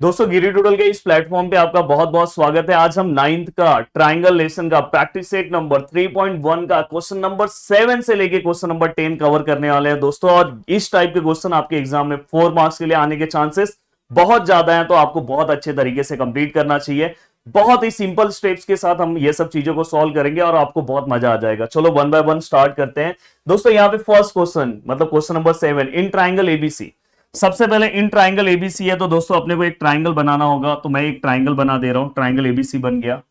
दोस्तों गिरी टूडल के इस प्लेटफॉर्म पे आपका बहुत बहुत स्वागत है। आज हम नाइन्थ का ट्राइंगल लेसन का प्रैक्टिस सेट नंबर 3.1 का क्वेश्चन नंबर 7 से लेके क्वेश्चन नंबर 10 कवर करने वाले हैं दोस्तों। और इस टाइप के क्वेश्चन आपके एग्जाम में 4 मार्क्स के लिए आने के चांसेस बहुत ज्यादा हैं, तो आपको बहुत अच्छे तरीके से कंप्लीट करना चाहिए। बहुत ही सिंपल स्टेप्स के साथ हम ये सब चीजों को सॉल्व करेंगे और आपको बहुत मजा आ जाएगा। चलो वन बाय वन स्टार्ट करते हैं दोस्तों। यहाँ पे फर्स्ट क्वेश्चन मतलब question number 7 in triangle ABC. सबसे पहले इन ट्राइंगल एबीसी है तो दोस्तों अपने को एक ट्राइंगल बनाना होगा, तो मैं एक ट्राइंगल बना दे रहा हूं। ट्राइंगल एबीसी बन गया।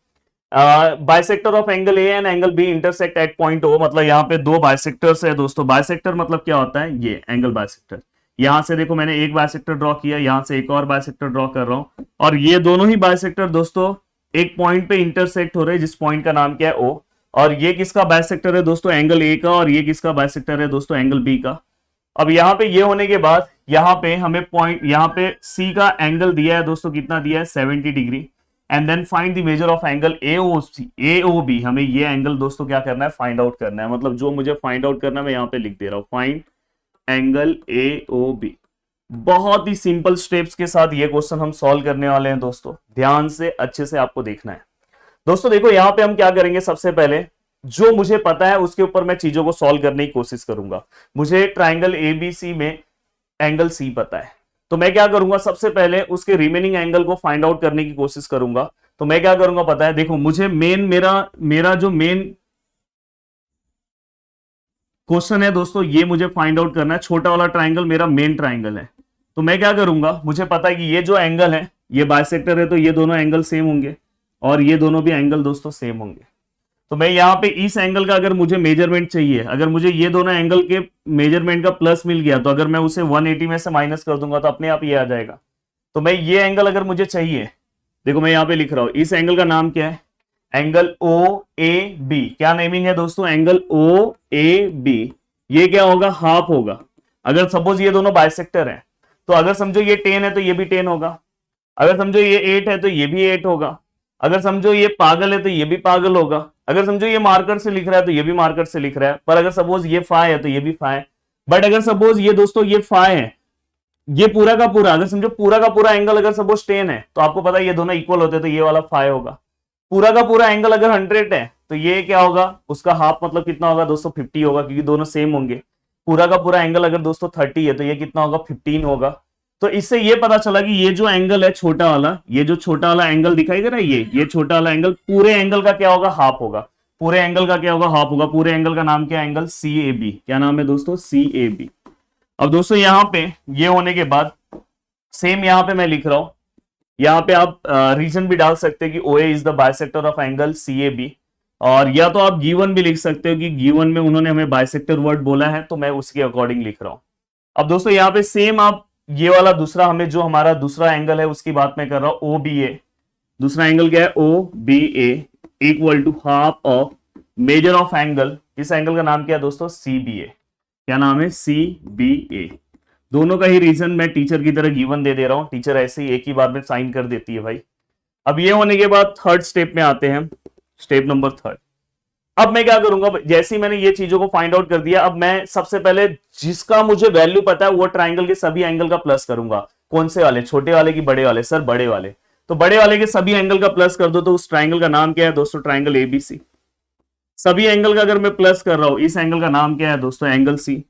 Bisector of angle A and angle B intersect at point O, मतलब यहाँ पे दो बाइसेक्टर्स है दोस्तों। बाइसेक्टर मतलब क्या होता है, ये एंगल बाइसेक्टर। यहां से देखो मैंने एक बाइसेक्टर ड्रॉ किया, यहां से एक और बाइसेक्टर ड्रॉ कर रहा हूं, और ये दोनों ही बाइसेक्टर दोस्तों एक पॉइंट पे इंटरसेक्ट हो रहे हैं, जिस पॉइंट का नाम क्या है ओ। और ये किसका बाइसेक्टर है दोस्तों, एंगल ए का, और ये किसका बाइसेक्टर है दोस्तों, एंगल बी का। अब यहाँ पे ये होने के बाद यहाँ पे हमें पॉइंट, यहाँ पे सी का एंगल दिया है दोस्तों, कितना दिया है 70 degree. And then find the measure of angle AOB. हमें ये एंगल दोस्तों क्या करना है, फाइंड आउट करना है। मतलब जो मुझे फाइंड आउट करना है मैं यहाँ पे लिख दे रहा हूँ, फाइंड एंगल एओबी। बहुत ही सिंपल स्टेप्स के साथ ये क्वेश्चन हम सॉल्व करने वाले हैं दोस्तों। ध्यान से अच्छे से आपको देखना है दोस्तों। देखो यहाँ पे हम क्या करेंगे, सबसे पहले जो मुझे पता है उसके ऊपर मैं चीजों को सॉल्व करने की कोशिश करूंगा। मुझे ट्राइंगल एबीसी में एंगल सी पता है, तो मैं क्या करूंगा, सबसे पहले उसके रिमेनिंग एंगल को फाइंड आउट करने की कोशिश करूंगा। तो मैं क्या करूंगा पता है, देखो मुझे मेन मेरा मेरा जो मेन क्वेश्चन है दोस्तों, ये मुझे फाइंड आउट करना है। छोटा वाला ट्राइंगल मेरा मेन ट्राइंगल है। तो मैं क्या करूंगा, मुझे पता है कि ये जो एंगल है ये बाइसेक्टर है, तो ये दोनों एंगल सेम होंगे और ये दोनों भी एंगल दोस्तों सेम होंगे। तो मैं यहाँ पे इस एंगल का अगर मुझे मेजरमेंट चाहिए, अगर मुझे ये दोनों एंगल के मेजरमेंट का प्लस मिल गया, तो अगर मैं उसे 180 में से माइनस कर दूंगा तो अपने आप ये आ जाएगा। तो मैं ये एंगल अगर मुझे चाहिए, देखो मैं यहाँ पे लिख रहा हूं, इस एंगल का नाम क्या है, एंगल ओ ए बी। क्या नेमिंग है दोस्तों, एंगल ओ ए बी। ये क्या होगा, हाफ होगा। अगर सपोज ये दोनों बाइसेक्टर हैं, तो अगर समझो ये 10 है तो ये भी 10 होगा। अगर समझो ये 8 है तो ये भी 8 होगा। अगर समझो ये पागल है तो ये भी पागल होगा। अगर समझो ये मार्कर से लिख रहा है तो ये भी मार्कर से लिख रहा है। पर अगर सपोज ये फाइ है तो ये भी फाइ। बट अगर सपोज ये दोस्तों ये फाइ है, ये पूरा का पूरा, अगर समझो पूरा का पूरा एंगल अगर सपोज 10 है तो आपको पता है ये दोनों इक्वल होते हैं, तो ये वाला फाइ होगा। पूरा का पूरा एंगल अगर 100 है तो ये क्या होगा, उसका हाफ मतलब कितना होगा दोस्तों, 50 होगा, क्योंकि दोनों सेम होंगे। पूरा का पूरा एंगल अगर दोस्तों 30 है तो ये कितना होगा, 15 होगा। तो इससे ये पता चला कि ये जो एंगल है छोटा वाला, ये जो छोटा वाला एंगल दिखाई दे रहा है, ये छोटा वाला एंगल पूरे एंगल का क्या होगा, हाफ होगा। पूरे एंगल का क्या होगा, हाफ होगा। पूरे एंगल का नाम क्या है, एंगल सी ए बी। क्या नाम है दोस्तों, सी ए बी। अब दोस्तों यहां पे ये होने के बाद सेम यहां पे मैं लिख रहा हूं, यहाँ पे आप रीजन भी डाल सकते हैं कि O A is the bisector of angle C A B. और या तो आप गिवन भी लिख सकते हो कि गिवन में उन्होंने हमें बाइसेक्टर वर्ड बोला है, तो मैं उसके अकॉर्डिंग लिख रहा हूं। अब दोस्तों यहाँ पे सेम आप ये वाला दूसरा, हमें जो हमारा दूसरा एंगल है उसकी बात मैं कर रहा हूं, ओ बी ए। दूसरा एंगल क्या है, O B A equal to half of measure of angle. इस एंगल का नाम क्या है दोस्तों, सी बी ए। क्या नाम है, सी बी ए। दोनों का ही रीजन मैं टीचर की तरह गिवन दे रहा हूं। टीचर ऐसे ही एक ही बार में साइन कर देती है भाई। अब ये होने के बाद थर्ड स्टेप में आते हैं, स्टेप नंबर थर्ड। अब मैं क्या करूंगा, जैसे ही मैंने ये चीजों को फाइंड आउट कर दिया, अब मैं सबसे पहले जिसका मुझे वैल्यू पता है वो ट्राइंगल के सभी एंगल का प्लस करूंगा। कौन से वाले, छोटे वाले की बड़े वाले, सर बड़े वाले। तो बड़े वाले के सभी एंगल का प्लस कर दो, तो उस ट्राइंगल का नाम क्या है दोस्तों, ट्राइंगल एबीसी। सभी एंगल का अगर मैं प्लस कर रहा हूं, इस एंगल का नाम क्या है दोस्तों, एंगल सी।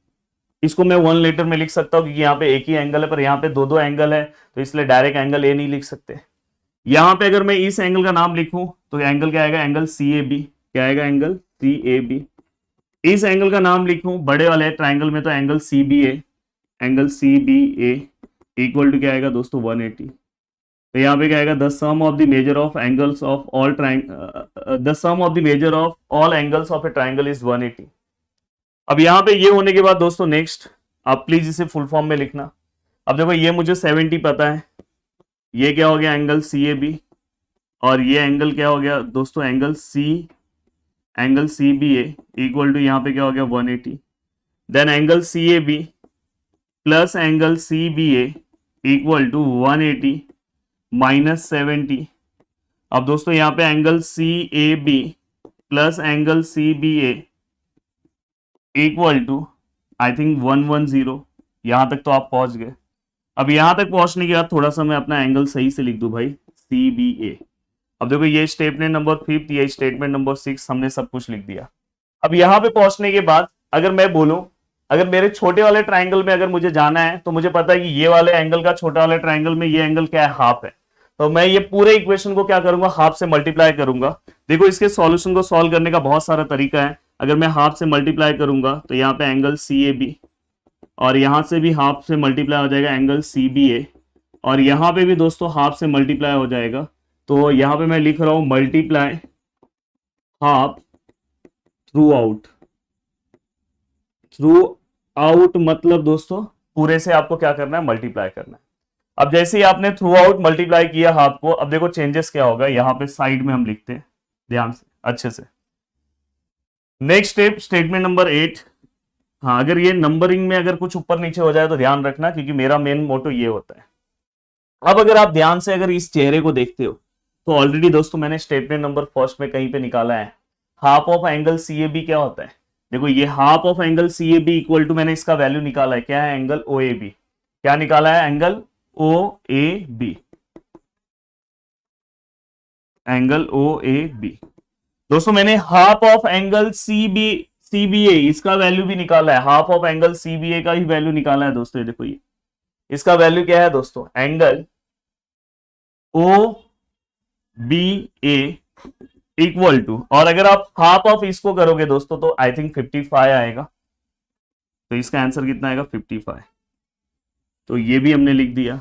इसको मैं वन लेटर में लिख सकता हूं क्योंकि यहाँ पे एक ही एंगल है, पर यहाँ पे दो दो एंगल है, तो इसलिए डायरेक्ट एंगल ए नहीं लिख सकते। यहाँ पे अगर मैं इस एंगल का नाम लिखूं तो एंगल क्या आएगा, एंगल सी ए बी। क्या आएगा, एंगल सी ए बी। इस एंगल का नाम लिखूं बड़े वाले ट्राइंगल में, तो angle C B A. Angle C B A equal to क्या आएगा दोस्तों, 180। तो यहाँ पे क्या आएगा, the sum of the measure of angles of all the sum of the measure of all angles of a triangle is 180। अब यहाँ पे ये होने के बाद दोस्तों नेक्स्ट आप प्लीज इसे फुल फॉर्म में लिखना। अब देखो ये मुझे 70 पता है, ये क्या हो गया, एंगल सी ए बी। और ये एंगल क्या हो गया दोस्तों, angle C B A equal to यहाँ पे क्या हो गया, 180। Then angle C A B plus angle C B A equal to 180 minus 70। अब दोस्तों यहाँ पे angle C A B plus angle C B A equal to I think 110। यहां तक तो आप पहुंच गए। अब यहां तक पहुंचने के बाद थोड़ा सा मैं अपना एंगल सही से लिख दूं भाई, CBA। अब देखो ये स्टेटमेंट नंबर 5, ये स्टेटमेंट नंबर 6, हमने सब कुछ लिख दिया। अब यहां पे पहुंचने के बाद अगर मैं बोलूं, अगर मेरे छोटे वाले ट्राइंगल में अगर मुझे जाना है तो मुझे पता है कि ये वाले एंगल का छोटा वाले ट्राइंगल में ये एंगल क्या है, हाफ है। तो मैं ये पूरे इक्वेशन को क्या करूंगा, हाफ से मल्टीप्लाई करूंगा। देखो इसके सॉल्यूशन को सॉल्व करने का बहुत सारा तरीका है। अगर मैं हाफ से मल्टीप्लाई करूंगा तो यहाँ पे एंगल CAB, और यहां से भी हाफ से मल्टीप्लाई हो जाएगा एंगल CBA, और यहां पे भी दोस्तों हाफ से मल्टीप्लाई हो जाएगा। तो यहां पे मैं लिख रहा हूं multiply half through out. Through out मतलब दोस्तों पूरे से आपको क्या करना है, मल्टीप्लाई करना है। अब जैसे ही आपने थ्रू आउट मल्टीप्लाई किया हाफ को, अब देखो चेंजेस क्या होगा, यहां पे साइड में हम लिखते हैं ध्यान से अच्छे से। Next step, statement number 8। हाँ, अगर ये नंबरिंग में अगर कुछ ऊपर नीचे हो जाए तो ध्यान रखना, क्योंकि मेरा मेन मोटो ये होता है। अब अगर आप ध्यान से अगर इस चेहरे को देखते हो तो ऑलरेडी दोस्तों मैंने स्टेटमेंट नंबर फर्स्ट में कहीं पे निकाला है, हाफ ऑफ एंगल CAB क्या होता है। देखो ये half of angle CAB equal to, मैंने इसका वैल्यू निकाला है, क्या है, एंगल OAB। क्या निकाला है, एंगल OAB, एंगल OAB। दोस्तों मैंने हाफ ऑफ एंगल CBA इसका वैल्यू भी निकाला है, हाफ ऑफ एंगल CBA का ही वैल्यू निकाला है दोस्तों। ये देखो ये इसका वैल्यू क्या है दोस्तों, एंगल OBA इक्वल टू, और अगर आप हाफ ऑफ इसको करोगे दोस्तों तो आई थिंक 55 आएगा। तो इसका आंसर कितना आएगा, 55। तो ये भी हमने लिख दिया।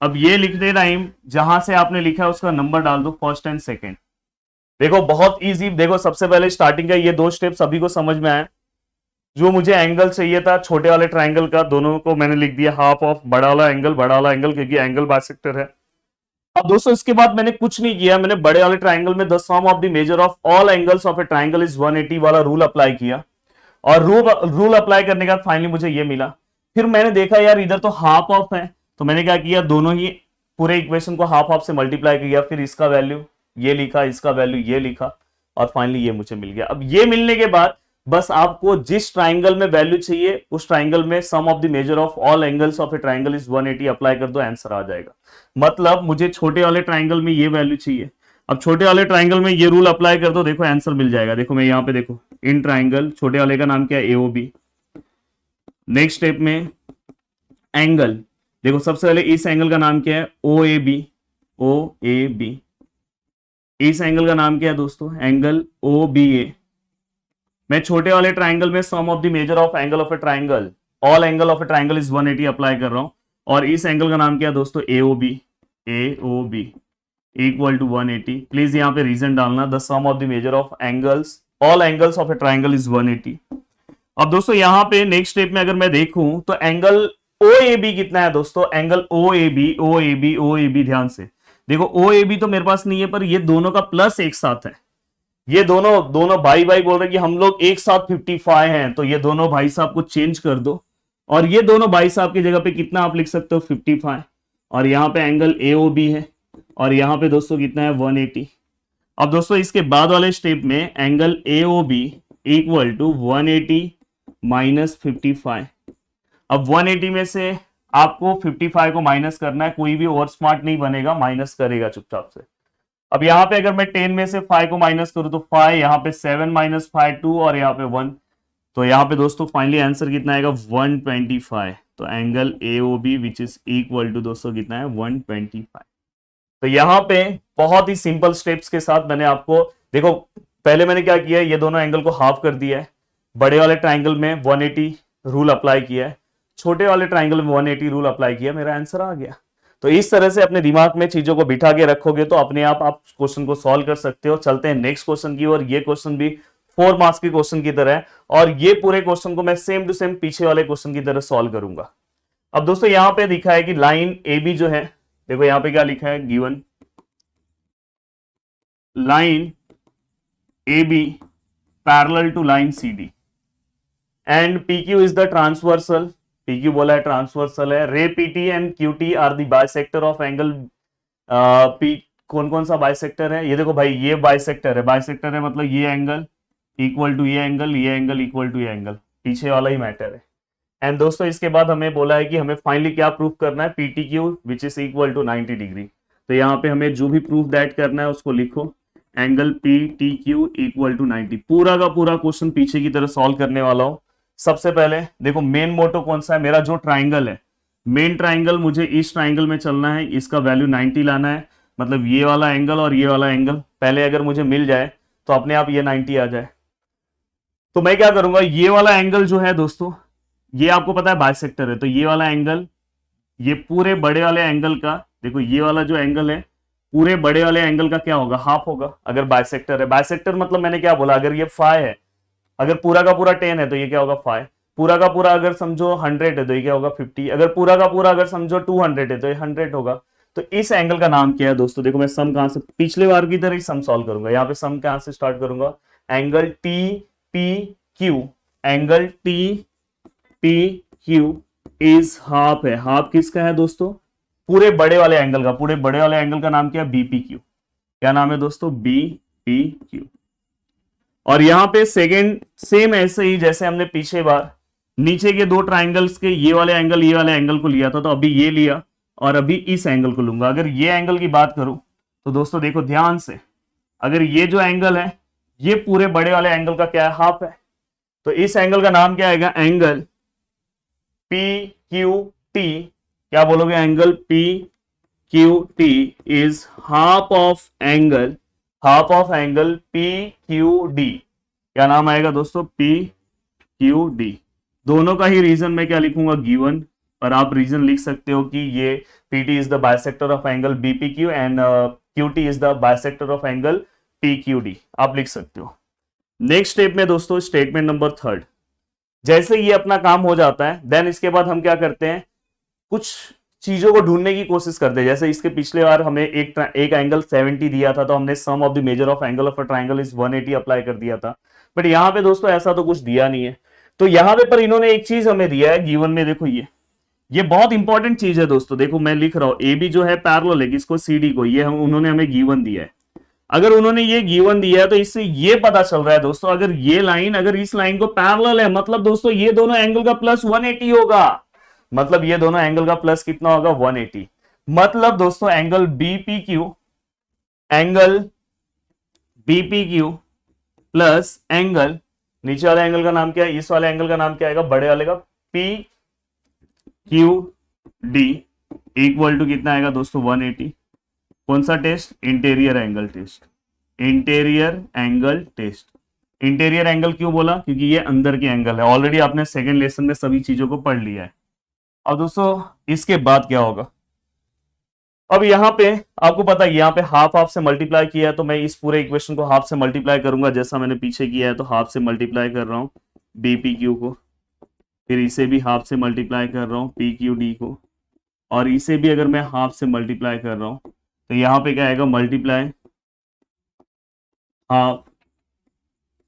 अब ये लिखते टाइम जहां से आपने लिखा है उसका नंबर डाल दो, फर्स्ट एंड सेकंड। देखो बहुत इजी, देखो सबसे पहले स्टार्टिंग का ये 2 स्टेप सभी को समझ में आया। जो मुझे एंगल चाहिए था छोटे वाले ट्राइंगल का, दोनों को मैंने लिख दिया हाफ ऑफ बड़ा वाला एंगल, क्योंकि एंगल बाइसेक्टर है। अब दोस्तों इसके बाद मैंने कुछ नहीं किया, मैंने बड़े वाले ट्राइंगल में the sum of the measure of all angles of a triangle is 180 वाला रूल अप्लाई किया, और रूल अप्लाई करने के बाद फाइनली मुझे ये मिला। फिर मैंने देखा यार इधर तो हाफ ऑफ है, तो मैंने क्या किया, दोनों ही पूरे इक्वेशन को हाफ ऑफ से मल्टीप्लाई किया, फिर इसका वैल्यू ये लिखा, इसका वैल्यू ये लिखा, और फाइनली ये मुझे मिल गया। अब ये मिलने के बाद बस आपको जिस ट्राइंगल में वैल्यू चाहिए उस ट्राइंगल में sum of the measure of all angles of a triangle is 180 apply कर दो, आंसर आ जाएगा। मतलब मुझे छोटे वाले ट्राइंगल में ये वैल्यू चाहिए, अब छोटे वाले ट्राइंगल में ये रूल अप्लाई कर दो, देखो आंसर मिल जाएगा। देखो मैं यहाँ पे देखो इन ट्राइंगल, छोटे वाले का नाम क्या है, AOB। नेक्स्ट स्टेप में एंगल, देखो सबसे पहले इस एंगल का नाम क्या है, OAB। इस एंगल का नाम क्या है दोस्तों, एंगल OBA। मैं छोटे वाले ट्राइंगल में sum of the measure of angle of a triangle, all angle of a triangle is 180 apply कर रहा हूं, और इस एंगल का नाम क्या है दोस्तों, AOB इक्वल टू 180। प्लीज यहाँ पे रीजन डालना, the sum of the measure of angles, all angles of a triangle is 180। अब दोस्तों यहाँ पे नेक्स्ट स्टेप में अगर मैं देखूं तो एंगल OAB कितना है दोस्तों, एंगल OAB ध्यान से देखो, OAB तो मेरे पास नहीं है, पर ये दोनों का प्लस एक साथ है। ये दोनों भाई बोल रहे कि हम लोग एक साथ 55 हैं, तो ये दोनों भाई साहब को चेंज कर दो, और ये दोनों भाई साहब की जगह पे कितना आप लिख सकते हो, 55, और यहाँ पे एंगल AOB है, और यहाँ पे दोस्तों कितना है, 180। अब दोस्तों इसके बाद वाले स्टेप में angle AOB equal to 180 minus 55। अब 180 में से आपको 55 को माइनस करना है, कोई भी ओवर स्मार्ट नहीं बनेगा, माइनस करेगा चुपचाप से। अब यहाँ पे अगर मैं 10 में से 5 को माइनस करूं तो 5, यहाँ पे 7 माइनस 5 2, और यहाँ पे 1, तो यहाँ पे दोस्तों फाइनली आंसर कितना आएगा, 125। तो angle AOB which is equal to दोस्तों कितना है, 125। तो यहाँ पे बहुत ही सिंपल स्टेप्स के साथ मैंने आपको, देखो पहले मैंने क्या किया है, ये दोनों एंगल को हाफ कर दिया है, बड़े वाले ट्राइंगल में 180 रूल अप्लाई किया है, छोटे वाले ट्राइंगल में 180 रूल अप्लाई किया, मेरा आंसर आ गया। तो इस तरह से अपने दिमाग में चीजों को बिठा के रखोगे तो अपने आप क्वेश्चन को सॉल्व कर सकते हो। चलते हैं नेक्स्ट क्वेश्चन की ओर। ये क्वेश्चन भी 4 मार्क्स के क्वेश्चन की तरह है, और ये पूरे क्वेश्चन को मैं सेम टू सेम पीछे वाले क्वेश्चन की तरह सॉल्व करूंगा। अब दोस्तों यहाँ पे दिखा है कि लाइन AB जो है, देखो यहाँ पे क्या लिखा है, given line AB parallel to line CD and PQ is the transversal, PQ बोला है ट्रांसवर्सल है, ray PT and QT are the bisector of angle P। कौन सा बाइसेक्टर है, ये देखो भाई ये बाइसेक्टर है, बाइसेक्टर है मतलब ये एंगल इक्वल टू ये एंगल, ये एंगल इक्वल टू ये एंगल, पीछे वाला ही मैटर है। एंड दोस्तों इसके बाद हमें बोला है कि हमें फाइनली क्या प्रूफ करना है, PT Q which is equal to 90 degree. तो यहाँ पे हमें जो भी प्रूफ दैट करना है उसको लिखो, angle P T Q equal to 90। पूरा का पूरा क्वेश्चन पीछे की तरह सॉल्व करने वाला हूं। सबसे पहले देखो मेन मोटो कौन सा है, मेरा जो ट्राइंगल है, मेन ट्राइंगल, मुझे इस ट्राइंगल में चलना है, इसका वैल्यू 90 लाना है। मतलब ये वाला एंगल और ये वाला एंगल पहले अगर मुझे मिल जाए तो अपने आप ये 90 आ जाए। तो मैं क्या करूंगा, ये वाला एंगल जो है दोस्तों, ये आपको पता है बाइसेक्टर है, तो ये वाला एंगल, ये पूरे बड़े वाले एंगल का, देखो ये वाला जो एंगल है पूरे बड़े वाले एंगल का क्या होगा, हाफ होगा। अगर बाइसेक्टर है, बाइसेक्टर मतलब मैंने क्या बोला, अगर ये फाइ है, अगर पूरा का पूरा 10 है तो ये क्या होगा फाइ, पूरा का पूरा अगर समझो 100 है तो ये क्या होगा 50, अगर पूरा का पूरा अगर समझो 200 है तो ये 100 होगा। तो इस एंगल का नाम क्या है दोस्तों, देखो मैं सम कहां से, पिछले बार की तरह ही सम सॉल्व करूंगा। यहाँ पे सम कहां से स्टार्ट करूंगा, angle T P Q, angle T P Q is half है। हाफ किसका है दोस्तों, पूरे बड़े वाले एंगल का। पूरे बड़े वाले एंगल का नाम क्या है, बीपी क्यू। क्या नाम है दोस्तों, बी पी क्यू। और यहां पे सेकेंड सेम ऐसे ही जैसे हमने पीछे बार नीचे के दो ट्राइंगल्स के ये वाले एंगल ये वाले एंगल को लिया था, तो अभी ये लिया और अभी इस एंगल को लूंगा। अगर ये एंगल की बात करूं तो दोस्तों देखो ध्यान से, अगर ये जो एंगल है ये पूरे बड़े वाले एंगल का क्या है, हाफ है। तो इस एंगल का नाम क्या आएगा, एंगल पी क्यू टी। क्या बोलोगे, angle P Q T is half of angle P Q D. क्या नाम आएगा दोस्तों, पी क्यू डी। दोनों का ही रीजन मैं क्या लिखूंगा, गिवन। और आप रीजन लिख सकते हो कि ये PT is the bisector of angle BPQ and QT is the bisector of angle PQD, आप लिख सकते हो। नेक्स्ट स्टेप में दोस्तों स्टेटमेंट नंबर 3, जैसे ये अपना काम हो जाता है देन इसके बाद हम क्या करते हैं, कुछ चीजों को ढूंढने की कोशिश करते हैं। जैसे इसके पिछले बार हमें एक एंगल 70 दिया था, तो हमने sum of the measure of angle of a triangle is 180 apply कर दिया था। बट यहाँ पे दोस्तों ऐसा तो कुछ दिया नहीं है। तो यहाँ पे पर इन्होंने एक चीज हमें दिया है गिवन में, देखो ये बहुत इंपॉर्टेंट चीज है दोस्तों। देखो मैं लिख रहा हूं ए बी जो है पैरेलल है किसको, सी डी को। ये उन्होंने हमें गिवन दिया है। अगर उन्होंने ये गिवन दिया है तो इससे ये पता चल रहा है दोस्तों, अगर ये लाइन अगर इस लाइन को पैरेलल है, मतलब दोस्तों ये दोनों एंगल का प्लस 180 होगा। मतलब ये दोनों एंगल का प्लस कितना होगा, 180। मतलब दोस्तों एंगल बीपीक्यू प्लस एंगल, नीचे वाले एंगल का नाम क्या है, इस वाले एंगल का नाम क्या आएगा, बड़े वाले का, P Q D equal to कितना आएगा दोस्तों, 180। कौन सा test, interior angle test. Interior angle test. Interior angle क्यों बोला, क्योंकि ये अंदर के एंगल है। ऑलरेडी आपने सेकंड लेसन में सभी चीजों को पढ़ लिया है। अब दोस्तों इसके बाद क्या होगा, अब यहाँ पे आपको पता है यहाँ पे हाफ हाफ से मल्टीप्लाई किया है, तो मैं इस पूरे इक्वेशन को हाफ से मल्टीप्लाई करूंगा जैसा मैंने पीछे किया है। तो हाफ से मल्टीप्लाई कर रहा हूं बीपी क्यू को, फिर इसे भी हाफ से मल्टीप्लाई कर रहा हूं पी क्यू डी को, और इसे भी अगर मैं हाफ से मल्टीप्लाई कर रहा हूं तो यहाँ पे क्या आएगा, multiply half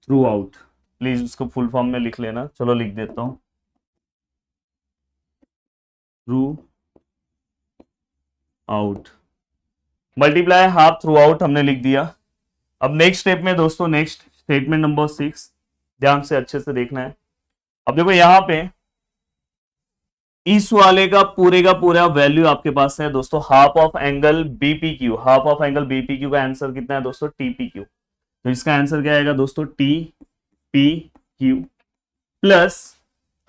through out. Please उसको फुल फॉर्म में लिख लेना, चलो लिख देता हूं, through out, multiply half through out हमने लिख दिया। अब नेक्स्ट स्टेप में दोस्तों, नेक्स्ट स्टेटमेंट नंबर 6, ध्यान से अच्छे से देखना है। अब देखो यहाँ पे इस वाले का पूरा वैल्यू आपके पास है दोस्तों, half of angle BPQ. Half of angle BPQ का आंसर कितना है दोस्तों, टीपीक्यू। तो इसका आंसर क्या आएगा दोस्तों, T P Q plus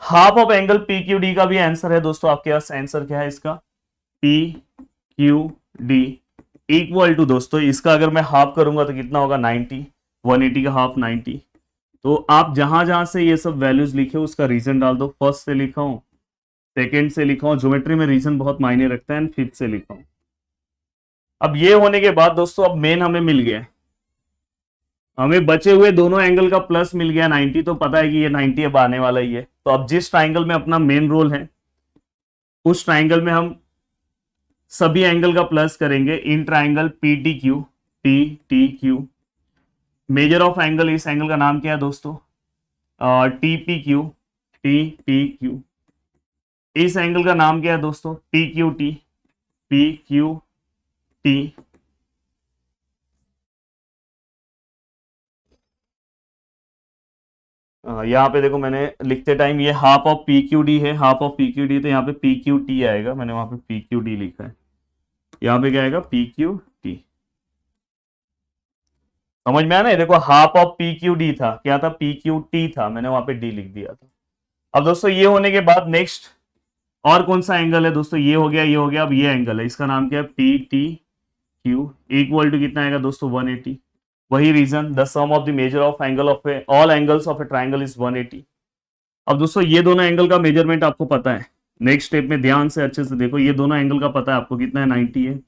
half of angle P Q D का भी आंसर है दोस्तों आपके पास। आंसर क्या है इसका, P Q D equal to दोस्तों, इसका अगर मैं हाफ करूंगा तो कितना होगा, 90। 180 का हाफ 90। तो आप जहां जहां से ये सब वैल्यूज लिखे उसका रीजन डाल दो। फर्स्ट से लिखा हूं, सेकेंड से लिखा हूं, ज्योमेट्री में रीजन बहुत मायने रखता है, एंड फिफ्थ से लिखा हूं। अब ये होने के बाद दोस्तों अब मेन हमें मिल गया, हमें बचे हुए दोनों एंगल का प्लस मिल गया 90। तो पता है कि ये 90 अब आने वाला ही है। तो अब जिस ट्राइंगल में अपना मेन रोल है उस ट्राइंगल में हम सभी एंगल का प्लस करेंगे in triangle P T Q, T T Q. Measure of angle, इस एंगल का नाम क्या है दोस्तों, T P Q, T P Q. इस एंगल का नाम क्या है दोस्तों, P Q T, P Q T. यहाँ पे देखो मैंने लिखते टाइम ये half of P Q D है, half of P Q D, तो यहाँ पे पी क्यू टी आएगा, मैंने वहां पे पी क्यू डी लिखा है, यहाँ पे क्या आएगा पी क्यू टी। समझ में आया ना, देखो half of P Q D था, क्या था पी क्यू टी था, मैंने वहां पे डी लिख दिया था। अब दोस्तों ये होने के बाद नेक्स्ट और कौन सा एंगल है दोस्तों, ये हो गया, ये हो गया, अब ये एंगल है, इसका नाम क्या है P T Q, equal to कितना आएगा दोस्तों 180। वही reason, the sum of the measure of angle of a all angles of a triangle is 180। अब दोस्तों ये दोनों एंगल का मेजरमेंट आपको पता है, नेक्स्ट स्टेप में ध्यान से अच्छे से देखो, ये दोनों एंगल का पता है आपको कितना है 90 है।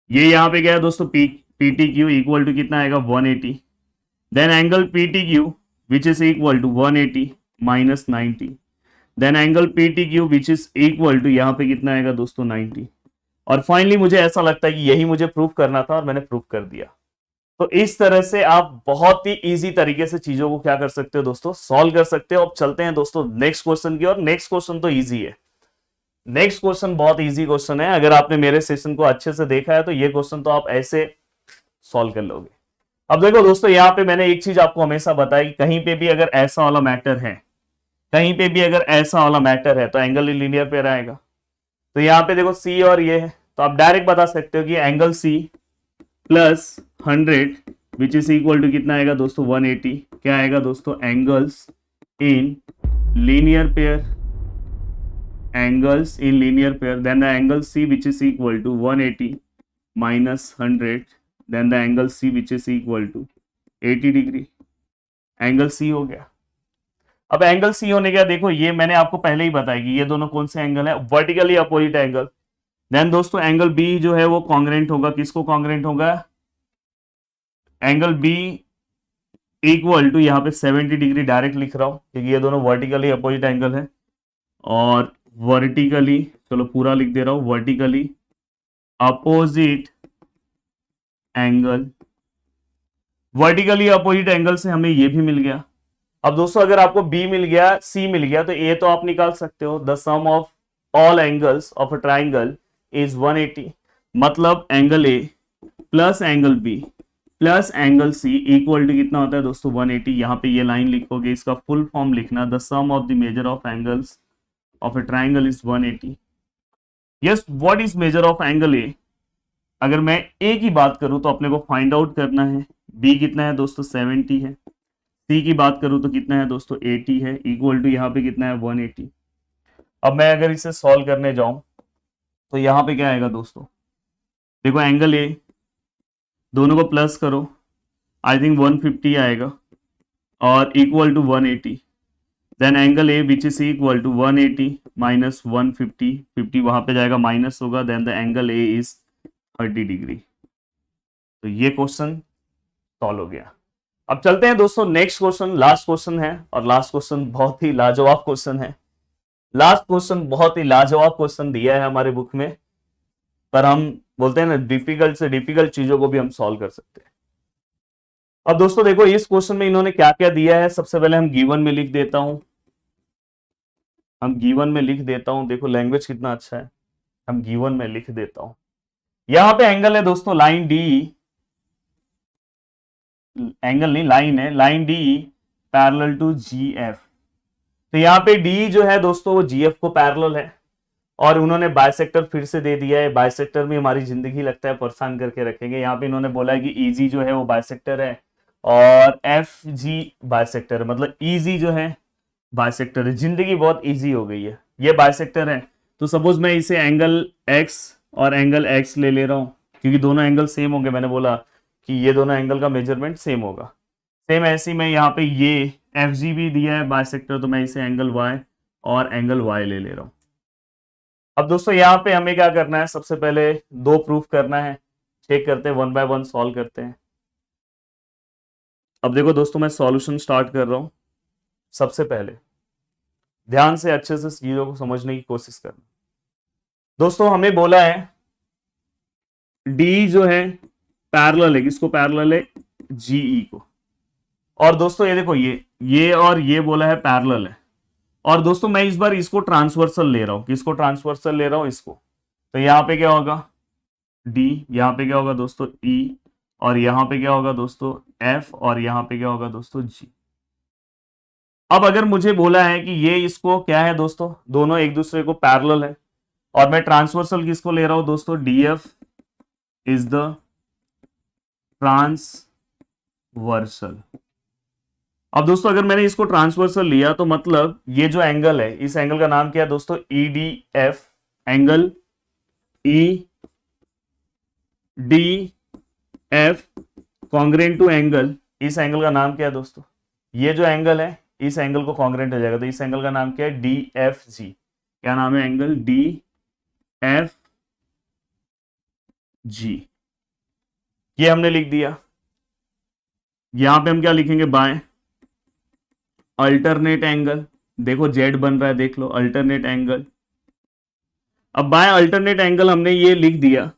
ये यहाँ पे क्या है दोस्तों P T Q equal to कितना आएगा 180। Then angle P T Q which is equal to 180 minus 90। Then angle P T Q which is equal to यहाँ पे कितना आएगा दोस्तों 90। और फाइनली मुझे ऐसा लगता है कि यही मुझे प्रूफ करना था और मैंने प्रूफ कर दिया। तो इस तरह से आप बहुत ही इजी तरीके से चीजों को क्या कर सकते हो दोस्तों, सॉल्व कर सकते हो। अब चलते हैं दोस्तों नेक्स्ट क्वेश्चन की ओर। नेक्स्ट क्वेश्चन तो इजी है, नेक्स्ट क्वेश्चन बहुत इजी क्वेश्चन है। अगर आपने मेरे सेशन को अच्छे से देखा है तो ये क्वेश्चन तो आप ऐसे सॉल्व कर लोगे। अब देखो दोस्तों, यहाँ पे मैंने एक चीज आपको हमेशा बताई कि कहीं पे भी अगर ऐसा वाला मैटर है, कहीं पे भी अगर ऐसा वाला मैटर है तो एंगल लीनियर पेयर आएगा। तो यहाँ पे देखो सी और ये है, तो आप डायरेक्ट बता सकते हो कि angle C plus 100 which is equal to कितना आएगा दोस्तों 180। क्या आएगा दोस्तों, angles in linear pair, angles in linear pair, then the angle C which is equal to 180 minus 100, then the angle C which is equal to 80 degree. Angle C हो गया। अब angle C होने का देखो, ये मैंने आपको पहले ही बताया कि ये दोनों कौन से एंगल है, वर्टिकली अपोजिट एंगल। देन दोस्तों एंगल B जो है वो कॉन्ग्रेंट होगा, किसको कॉन्ग्रेंट होगा, एंगल B इक्वल टू यहाँ पे 70 डिग्री डायरेक्ट लिख रहा हूं क्योंकि ये दोनों वर्टिकली अपोजिट एंगल है। और वर्टिकली, चलो पूरा लिख दे रहा हूं, vertically opposite angle, vertically opposite angle से हमें ये भी मिल गया। अब दोस्तों अगर आपको बी मिल गया, सी मिल गया, तो ए तो आप निकाल सकते हो, the sum of all angles of a triangle is 180। मतलब angle A plus angle B plus angle C equal to कितना होता है दोस्तों 180। यहां पे ये लाइन लिखोगे, इसका फुल फॉर्म लिखना, the sum of the measure of angles of a triangle is 180। yes, what is measure of angle A? अगर मैं A की बात करूं तो अपने को फाइंड आउट करना है, B कितना है दोस्तों 70 है, C की बात करूं तो कितना है दोस्तों 80 है, इक्वल टू यहाँ पे कितना है 180। अब मैं अगर इसे सॉल्व करने जाऊं तो यहाँ पे क्या आएगा दोस्तों, देखो एंगल A, दोनों को प्लस करो, आई थिंक 150 आएगा और equal to 180। Then angle A which is equal to 180 minus 150, 50 वहां पे जाएगा माइनस होगा, then the angle A is 30 degree. तो ये क्वेश्चन सॉल्व हो गया। अब चलते हैं दोस्तों नेक्स्ट क्वेश्चन, लास्ट क्वेश्चन है, और लास्ट क्वेश्चन बहुत ही लाजवाब क्वेश्चन है। लास्ट क्वेश्चन बहुत ही लाजवाब क्वेश्चन दिया है हमारे बुक में, पर हम बोलते हैं ना डिफिकल्ट से डिफिकल्ट चीजों को भी हम सॉल्व कर सकते हैं। अब दोस्तों देखो इस क्वेश्चन में इन्होंने क्या क्या दिया है, सबसे पहले हम गिवन में लिख देता हूं, हम गिवन में लिख देता हूं, देखो लैंग्वेज कितना अच्छा है, हम गिवन में लिख देता हूं। यहां पे एंगल है दोस्तों लाइन डी, एंगल नहीं लाइन है, line D parallel to G F. तो यहाँ पे डी जो है दोस्तों वो जी एफ को पैरेलल है, और उन्होंने बाइसेक्टर फिर से दे दिया है। बाइसेक्टर में हमारी जिंदगी लगता है परेशान करके रखेंगे। यहाँ पे इन्होंने बोला है कि ईजी जो है वो बाइसेक्टर है और एफ जी बाइसेक्टर है, मतलब ईजी जो है बाइसेक्टर है। जिंदगी बहुत इजी हो गई है, ये बाइसेक्टर है। तो सपोज मैं इसे एंगल एक्स और एंगल एक्स ले रहा हूँ क्योंकि दोनों एंगल सेम होंगे, मैंने बोला कि ये दोनों एंगल का मेजरमेंट सेम होगा। सेम ऐसे ही मैं यहाँ पे ये एफ जी भी दिया है बाइसेक्टर, तो मैं इसे एंगल वाई और एंगल वाई ले रहा हूँ। अब दोस्तों यहाँ पे हमें क्या करना है, सबसे पहले दो प्रूफ करना है, चेक करते हैं, वन बाय वन सॉल्व करते हैं। अब देखो दोस्तों मैं सॉल्यूशन स्टार्ट कर रहा हूं। सबसे पहले ध्यान से अच्छे से चीजों को समझने की कोशिश करना। दोस्तों हमें बोला है डी जो है पैरेलल है, किसको पैरेलल है, जीई को। और दोस्तों ये देखो ये और ये बोला है पैरेलल है, और दोस्तों मैं इस बार इसको ट्रांसवर्सल ले रहा हूं, किसको ट्रांसवर्सल ले रहा हूं, इसको। तो यहां पे क्या होगा डी, यहां पे क्या होगा दोस्तों ई, और यहां पे क्या होगा दोस्तों एफ, और यहां पे क्या होगा दोस्तों जी। अब अगर मुझे बोला है कि ये इसको क्या है दोस्तों, दोनों एक दूसरे को पैरेलल है, और मैं ट्रांसवर्सल किसको ले रहा हूं दोस्तों, डीएफ इज द ट्रांसवर्सल। अब दोस्तों अगर मैंने इसको ट्रांसवर्सल लिया तो मतलब ये जो एंगल है, इस एंगल का नाम क्या है दोस्तों, E D F, angle E D F congruent to angle, इस एंगल का नाम क्या है दोस्तों, ये जो एंगल है इस एंगल को कॉन्ग्रेंट हो जाएगा, तो इस एंगल का नाम क्या है, डी एफ जी। क्या नाम है, एंगल डी एफ जी। ये हमने लिख दिया। यहां पे हम क्या लिखेंगे, बाय अल्टरनेट एंगल, देखो जेड बन रहा है, देख लो अल्टरनेट एंगल। अब बाय अल्टरनेट एंगल हमने ये लिख दिया,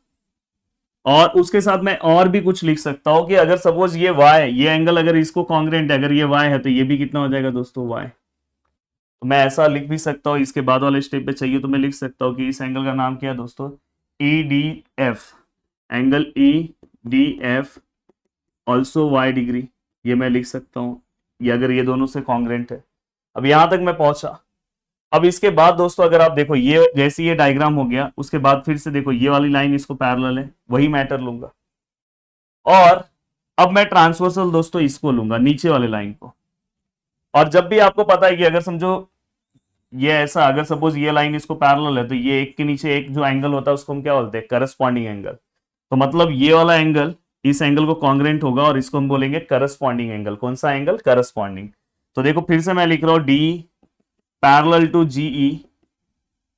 और उसके साथ मैं और भी कुछ लिख सकता हूं कि अगर सपोज ये y, ये एंगल अगर इसको कॉन्ग्रेंट है, अगर ये y है तो ये भी कितना हो जाएगा दोस्तों, y। तो मैं ऐसा लिख भी सकता हूं, इसके बाद वाले स्टेप पे चाहिए तो मैं लिख सकता हूं कि इस एंगल का नाम क्या है दोस्तों, E D F, angle E D F also y degree, ये मैं लिख सकता हूं, ये अगर ये दोनों से कॉन्ग्रेंट है। अब यहां तक मैं पहुंचा। अब इसके बाद दोस्तों अगर आप देखो, ये जैसे ये डायग्राम हो गया, उसके बाद फिर से देखो ये वाली लाइन इसको पैरेलल है, वही मैटर लूंगा, और अब मैं ट्रांसवर्सल दोस्तों इसको लूंगा, नीचे वाले लाइन को। और जब भी आपको पता है कि अगर समझो ये ऐसा, अगर सपोज ये लाइन इसको पैरेलल है, तो ये एक के नीचे एक जो एंगल होता है उसको हम क्या बोलते हैं, करस्पॉन्डिंग एंगल। तो मतलब ये वाला एंगल इस एंगल को कॉन्ग्रेंट होगा, और इसको हम बोलेंगे करस्पॉन्डिंग एंगल। कौन सा एंगल, करस्पॉन्डिंग। तो देखो फिर से मैं लिख रहा हूं डी पैरेलल टू जीई,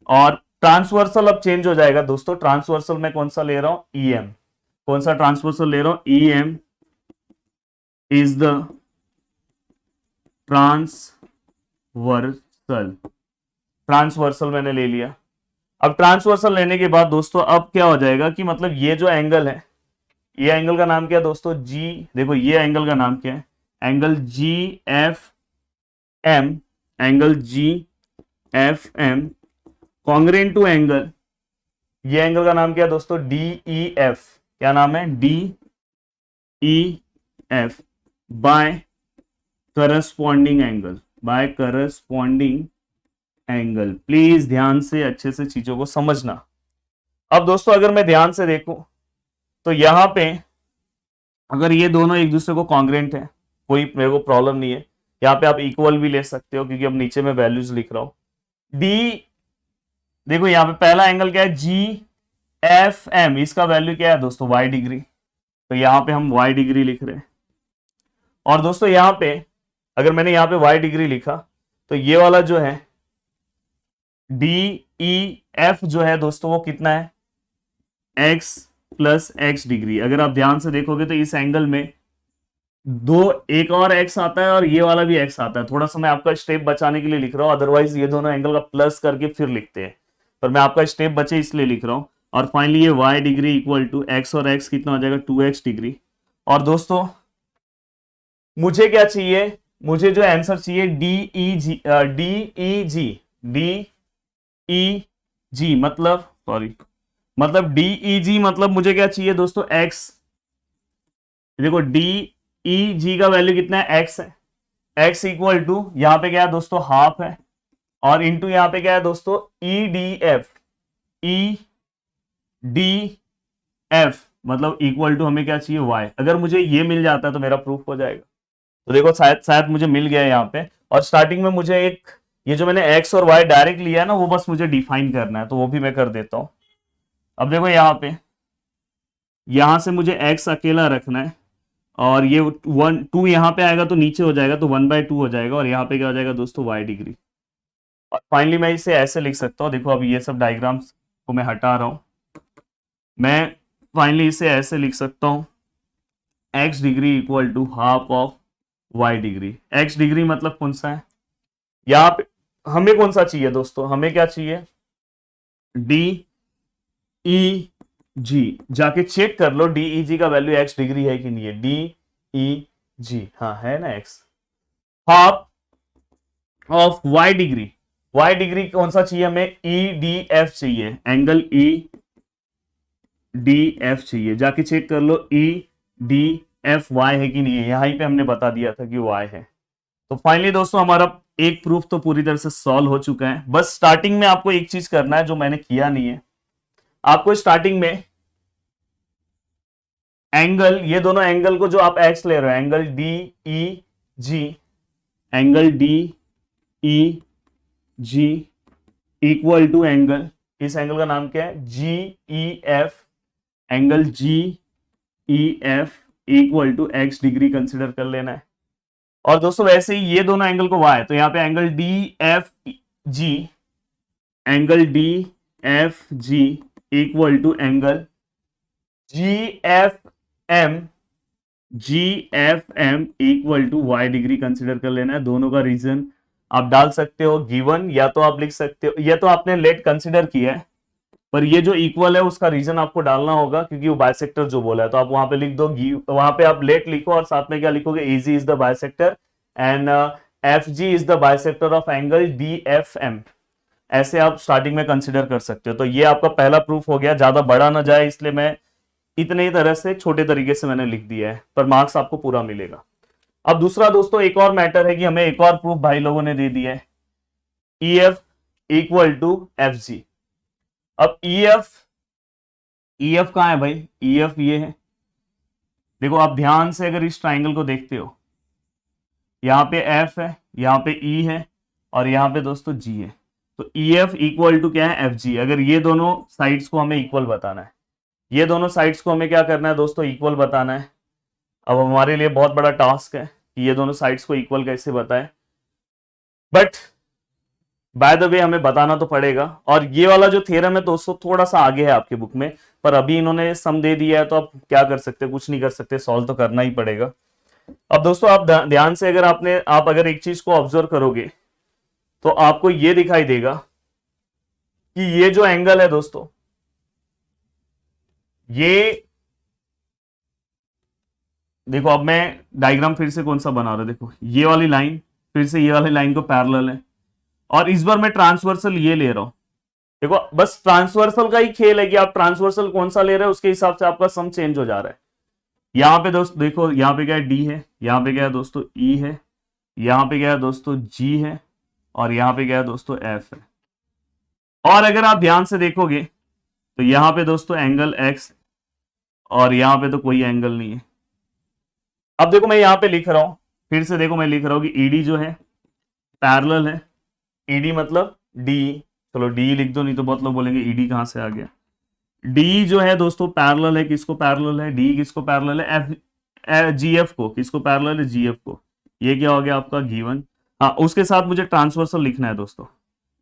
और ट्रांसवर्सल अब चेंज हो जाएगा दोस्तों, ट्रांसवर्सल में कौन सा ले रहा हूं, ईएम। कौन सा ट्रांसवर्सल ले रहा हूं, EM is the transversal. Transversal मैंने ले लिया। अब ट्रांसवर्सल लेने के बाद दोस्तों अब क्या हो जाएगा कि मतलब ये जो एंगल है, ये एंगल का नाम क्या है दोस्तों, जी। देखो ये एंगल का नाम क्या है, angle G F M, angle G F M congruent to angle, ये एंगल का नाम क्या है दोस्तों, डी ई एफ। क्या नाम है, D E F by corresponding angle, by corresponding angle. Please ध्यान से अच्छे से चीजों को समझना। अब दोस्तों अगर मैं ध्यान से देखूं तो यहां पे अगर ये दोनों एक दूसरे को कॉन्ग्रेंट है, कोई मेरे को प्रॉब्लम नहीं है। यहाँ पे आप इक्वल भी ले सकते हो, क्योंकि अब नीचे में वैल्यूज लिख रहा हूं। डी, देखो यहाँ पे पहला एंगल क्या है, जी एफ एम, इसका वैल्यू क्या है दोस्तों, वाई डिग्री। तो यहाँ पे हम वाई डिग्री लिख रहे हैं। और दोस्तों यहाँ पे अगर मैंने यहाँ पे वाई डिग्री लिखा, तो ये वाला जो है डी ई एफ जो है दोस्तों वो कितना है, एक्स प्लस एक्स डिग्री। अगर आप ध्यान से देखोगे तो इस एंगल में दो, एक और एक्स आता है और ये वाला भी एक्स आता है। थोड़ा सा मैं आपका स्टेप बचाने के लिए लिख रहा हूं, अदरवाइज ये दोनों एंगल का प्लस करके फिर लिखते हैं, पर मैं आपका स्टेप बचे इसलिए लिख रहा हूं। और फाइनली ये Y degree equal to X, और एक्स कितना हो जाएगा, 2x डिग्री। और दोस्तों मुझे क्या चाहिए, मुझे जो आंसर चाहिए डी ई जी, डी ई जी, डी ई जी मतलब सॉरी, मतलब डी ई जी मतलब मुझे क्या चाहिए दोस्तों, एक्स। देखो डी ई जी का वैल्यू कितना है, एक्स है। एक्स इक्वल टू यहां पे क्या है दोस्तों, हाफ है, और इंटू यहां पे क्या है दोस्तों, ई डी एफ। ई डी एफ मतलब इक्वल टू हमें क्या चाहिए, वाई। अगर मुझे ये मिल जाता है तो मेरा प्रूफ हो जाएगा। तो देखो शायद शायद मुझे मिल गया यहाँ पे। और स्टार्टिंग में मुझे एक, ये जो मैंने एक्स और वाई डायरेक्ट लिया है ना, वो बस मुझे डिफाइन करना है, तो वो भी मैं कर देता हूं। अब देखो यहाँ पे, यहां से मुझे एक्स अकेला रखना है, और ये 1 2 यहाँ पे आएगा तो नीचे हो जाएगा, तो 1/2 हो जाएगा, और यहाँ पे क्या हो जाएगा दोस्तों, वाई डिग्री। और फाइनली मैं इसे ऐसे लिख सकता हूँ, देखो अब ये सब डायग्राम्स को मैं हटा रहा हूं, मैं फाइनली इसे ऐसे लिख सकता हूं, X degree equal to half of Y degree. X degree मतलब कौन सा है, यहाँ पे हमें कौन सा चाहिए दोस्तों, हमें क्या चाहिए, डी ई जी। जाके चेक कर लो डी ई जी का वैल्यू एक्स डिग्री है कि नहीं है, डी ई जी, हाँ है ना X. Half of Y degree, Y degree कौन सा चाहिए हमें, ई डी एफ चाहिए, एंगल ई डी एफ चाहिए। जाके चेक कर लो ई डी एफ वाई है कि नहीं है, यहीं पे हमने बता दिया था कि वाई है। तो फाइनली दोस्तों हमारा एक प्रूफ तो पूरी तरह से सॉल्व हो चुका है। बस स्टार्टिंग में आपको एक चीज करना है जो मैंने किया नहीं है। आपको स्टार्टिंग में एंगल, ये दोनों एंगल को जो आप एक्स ले रहे हो, angle D E G, angle D E G equal to angle, इस एंगल का नाम क्या है, G E F, angle G E F equal to x degree consider कर लेना है। और दोस्तों वैसे ही ये दोनों एंगल को वाई, तो यहां पे angle D F G, angle D F G equal to angle G F M, G F M equal to Y degree consider कर लेना है। दोनों का रीजन आप डाल सकते हो गिवन, या तो आप लिख सकते हो, या तो आपने लेट कंसिडर किया है, पर ये जो इक्वल है उसका रीजन आपको डालना होगा क्योंकि वो बाइसेक्टर जो बोला है, तो आप वहां पे लिख दो, वहां पे आप लेट लिखो और साथ में क्या लिखोगे, AG is the bisector and F G is the bisector of angle D F M. ऐसे आप स्टार्टिंग में कंसिडर कर सकते हो। तो ये आपका पहला प्रूफ हो गया, ज्यादा बड़ा ना जाए इसलिए मैं इतने ही तरह से छोटे तरीके से मैंने लिख दिया है, पर मार्क्स आपको पूरा मिलेगा। अब दूसरा दोस्तों एक और मैटर है कि हमें एक और प्रूफ भाई लोगों ने दे दिया है, E F equal to F G. अब ई एफ कहां है भाई, ई एफ ये है, देखो आप ध्यान से अगर इस ट्राइंगल को देखते हो, यहां पे एफ है, यहां पे ई है और यहां पे दोस्तों जी है। तो ई एफ इक्वल टू क्या है, एफ जी। अगर ये दोनों साइड्स को हमें इक्वल बताना है, ये दोनों साइड्स को हमें क्या करना है दोस्तों, इक्वल बताना है। अब हमारे लिए बहुत बड़ा टास्क है कि ये दोनों साइड्स को इक्वल कैसे बताएं, बट बाय द वे हमें बताना तो पड़ेगा। और ये वाला जो थ्योरम है दोस्तों थोड़ा सा आगे है आपके बुक में, पर अभी इन्होंने सम दे दिया है तो आप क्या कर सकते, कुछ नहीं कर सकते, सॉल्व तो करना ही पड़ेगा। अब दोस्तों आप ध्यान से अगर आप अगर एक चीज को ऑब्जर्व करोगे तो आपको ये दिखाई देगा कि ये जो एंगल है दोस्तों, ये देखो, अब मैं डायग्राम फिर से कौन सा बना रहा हूं, देखो ये वाली लाइन फिर से ये वाली लाइन को पैरेलल है, और इस बार मैं ट्रांसवर्सल ये ले रहा हूं। देखो बस ट्रांसवर्सल का ही खेल है कि आप ट्रांसवर्सल कौन सा ले रहे हो उसके हिसाब से आपका सम चेंज हो जा रहा है। यहां पे दोस्तों देखो, यहां पे क्या है, डी है, यहां पे क्या है दोस्तों, ई है, यहां पे क्या है दोस्तों, जी है, और यहां पे क्या है दोस्तों, एफ है। और अगर आप ध्यान से देखोगे तो यहां पे दोस्तों एंगल एक्स, और यहां पे तो कोई एंगल नहीं है। अब देखो मैं यहां पे लिख रहा हूं, फिर से देखो मैं लिख रहा हूं कि ईडी जो है पैरेलल है, ईडी मतलब डी, चलो डी लिख दो, नहीं तो बहुत लोग बोलेंगे ईडी कहां से आ गया। डी जो है दोस्तों पैरेलल है, किसको पैरेलल है, डी किसको पैरेलल है, एफ जीएफ को, किसको पैरेलल है, जीएफ को। ये क्या हो गया आपका गिवन। हाँ उसके साथ मुझे ट्रांसवर्सल लिखना है दोस्तों,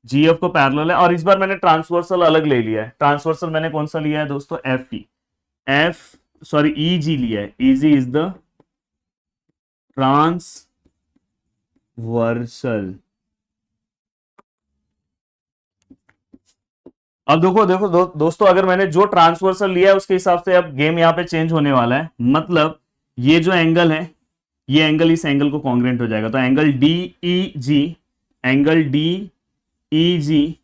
जीएफ को पैरेलल है, और इस बार मैंने ट्रांसवर्सल अलग ले लिया है। ट्रांसवर्सल मैंने कौन सा लिया है दोस्तों, ई जी लिया है, ईजी इज द ट्रांसवर्सल। अब देखो दोस्तों अगर मैंने जो ट्रांसवर्सल लिया है उसके हिसाब से अब गेम यहाँ पे चेंज होने वाला है। मतलब ये जो एंगल है, ये एंगल इस एंगल को कॉन्ग्रेंट हो जाएगा। तो angle D E G, angle D E G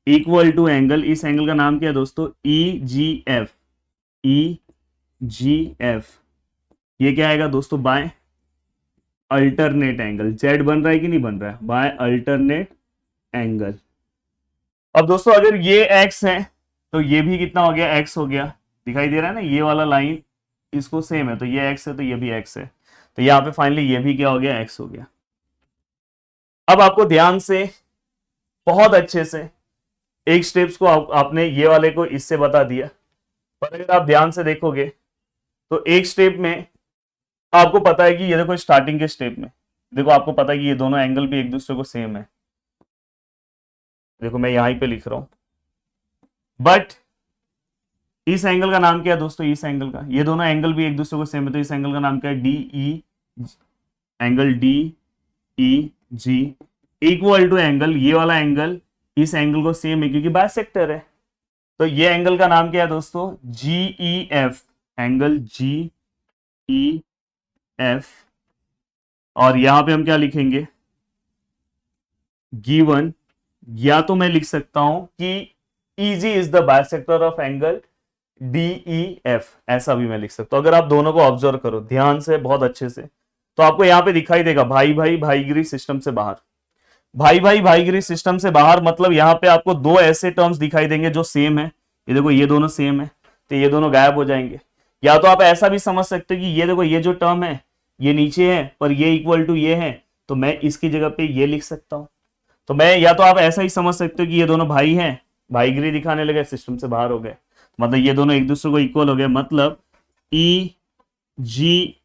equal to angle, इस एंगल का नाम क्या है दोस्तों, ई जी एफ, ई जी एफ। ये क्या आएगा दोस्तों, बाय अल्टरनेट एंगल। जेड बन रहा है कि नहीं बन रहा है, बाय अल्टरनेट एंगल। अब दोस्तों अगर ये x है तो ये भी कितना हो गया, x हो गया, दिखाई दे रहा है ना, ये वाला लाइन इसको सेम है, तो ये x है तो ये भी x है, तो यहाँ पे फाइनली ये भी क्या हो गया, x हो गया। अब आपको ध्यान से बहुत अच्छे से एक स्टेप्स को आपने ये वाले को इससे बता दिया, पर अगर आप ध्यान से देखोगे तो एक स्टेप में आपको पता है कि ये देखो स्टार्टिंग के स्टेप में देखो आपको पता है कि ये दोनों एंगल भी एक दूसरे को सेम है। देखो मैं यहीं पे लिख रहा हूं, बट इस एंगल का नाम क्या है दोस्तों, इस एंगल का, ये दोनों एंगल भी एक दूसरे को सेम है, तो इस एंगल का नाम क्या है, D E, angle D E G equal to angle, ये वाला एंगल इस एंगल को सेम है क्योंकि बाइसेक्टर है, तो ये एंगल का नाम क्या है दोस्तों, G E F, angle G E F. और यहां पे हम क्या लिखेंगे, गिवन, या तो मैं लिख सकता हूं कि EG is the bisector of angle DEF, ऐसा भी मैं लिख सकता हूं। अगर आप दोनों को ऑब्जर्व करो ध्यान से बहुत अच्छे से, तो आपको यहाँ पे दिखाई देगा भाई भाई भाईगिरी सिस्टम से बाहर। भाई भाई भाईगिरी सिस्टम से बाहर मतलब यहाँ पे आपको दो ऐसे टर्म्स दिखाई देंगे जो सेम है। ये देखो ये दोनों सेम है, तो ये दोनों गायब हो जाएंगे। या तो आप ऐसा भी समझ सकते हो कि ये देखो ये जो टर्म है ये नीचे है पर ये इक्वल टू ये है, तो मैं इसकी जगह पे ये लिख सकता हूं। तो मैं, या तो आप ऐसा ही समझ सकते हो कि ये दोनों भाई हैं, भाईगिरी दिखाने लगे, सिस्टम से बाहर हो गए, मतलब ये दोनों एक दूसरे को इक्वल हो गए, मतलब E G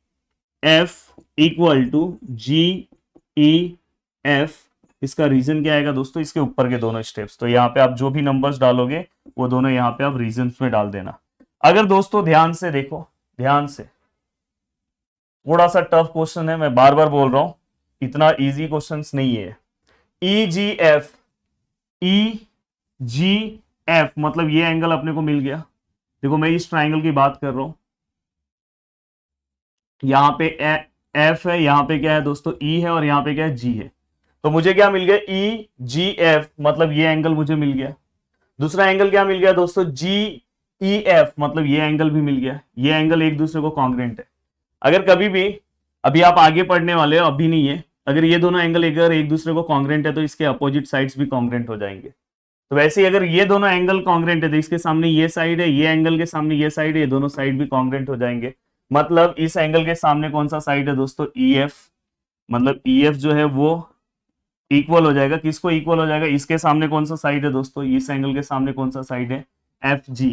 F equal to G E F. इसका रीजन क्या आएगा दोस्तों, इसके ऊपर के दोनों स्टेप्स। तो यहाँ पे आप जो भी नंबर्स डालोगे वो दोनों यहाँ पे आप रीजन में डाल देना। अगर दोस्तों ध्यान से देखो, ध्यान से, थोड़ा सा टफ क्वेश्चन है, मैं बार बार बोल रहा हूं, इतना इजी क्वेश्चन नहीं है। ई जी एफ, ई जी एफ मतलब ये एंगल अपने को मिल गया। देखो मैं इस ट्राइंगल की बात कर रहा हूं, यहां पे एफ है, यहां पे क्या है दोस्तों ई है, और यहां पे क्या है जी है। तो मुझे क्या मिल गया, ई जी एफ मतलब ये एंगल मुझे मिल गया। दूसरा एंगल क्या मिल गया दोस्तों, जी ई एफ मतलब ये एंगल भी मिल गया। ये एंगल एक दूसरे को कॉन्ग्रेंट है। अगर कभी भी, अभी आप आगे पढ़ने वाले हो, अभी नहीं है, अगर ये दोनों एंगल अगर एक दूसरे को कॉन्ग्रेंट है तो इसके अपोजिट साइड्स भी कॉन्ग्रेंट हो जाएंगे। तो वैसे ही अगर ये दोनों एंगल कॉन्ग्रेंट है तो इसके सामने ये साइड है, ये एंगल के सामने ये साइड है, ये दोनों साइड भी कॉन्ग्रेंट हो जाएंगे। मतलब इस एंगल के सामने कौन सा साइड है दोस्तों, ई एफ, मतलब ई एफ जो है वो इक्वल हो जाएगा, किसको इक्वल हो जाएगा, इसके सामने कौन सा साइड है दोस्तों, इस एंगल के सामने कौन सा साइड है, एफ जी।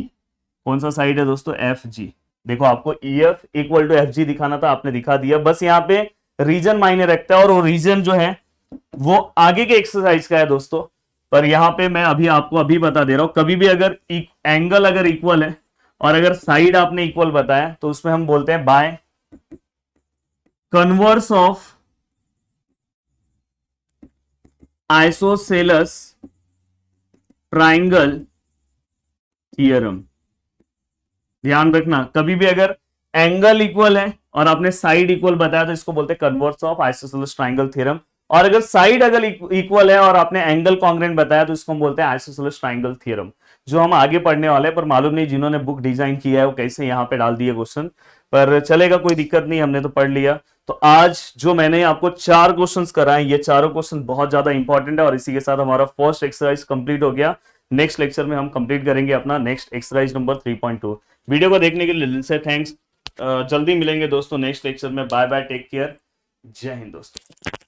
कौन सा साइड है दोस्तों, एफ जी। देखो आपको E F equal to F G दिखाना था, आपने दिखा दिया। बस यहाँ पे रीजन मायने रखता है, और वो रीजन जो है वो आगे के एक्सरसाइज का है दोस्तों। पर यहाँ पे मैं अभी आपको अभी बता दे रहा हूं, कभी भी अगर एंगल अगर इक्वल है और अगर साइड आपने इक्वल बताया तो उसमें हम बोलते हैं by converse of isosceles triangle theorem. ध्यान रखना, कभी भी अगर एंगल इक्वल है और आपने साइड इक्वल बताया तो इसको बोलते हैं converse of isosceles triangle theorem. और अगर साइड अगर इक्वल है और आपने एंगल कॉन्ग्रेंट बताया तो इसको हम बोलते हैं आइसोसेलस ट्राइंगल थ्योरम, जो हम आगे पढ़ने वाले हैं। पर मालूम नहीं जिन्होंने बुक डिजाइन किया है वो कैसे यहाँ पे डाल दिए क्वेश्चन, पर चलेगा, कोई दिक्कत नहीं, हमने तो पढ़ लिया। तो आज जो मैंने आपको 4 क्वेश्चंस कराए, ये चारों क्वेश्चन बहुत ज्यादा इंपॉर्टेंट है, और इसी के साथ हमारा फर्स्ट एक्सरसाइज कंप्लीट हो गया। नेक्स्ट लेक्चर में हम कंप्लीट करेंगे अपना नेक्स्ट एक्सरसाइज नंबर 3.2। वीडियो को देखने के लिए दिल से थैंक्स। जल्दी मिलेंगे दोस्तों नेक्स्ट लेक्चर में। बाय बाय, टेक केयर, जय हिंद दोस्तों।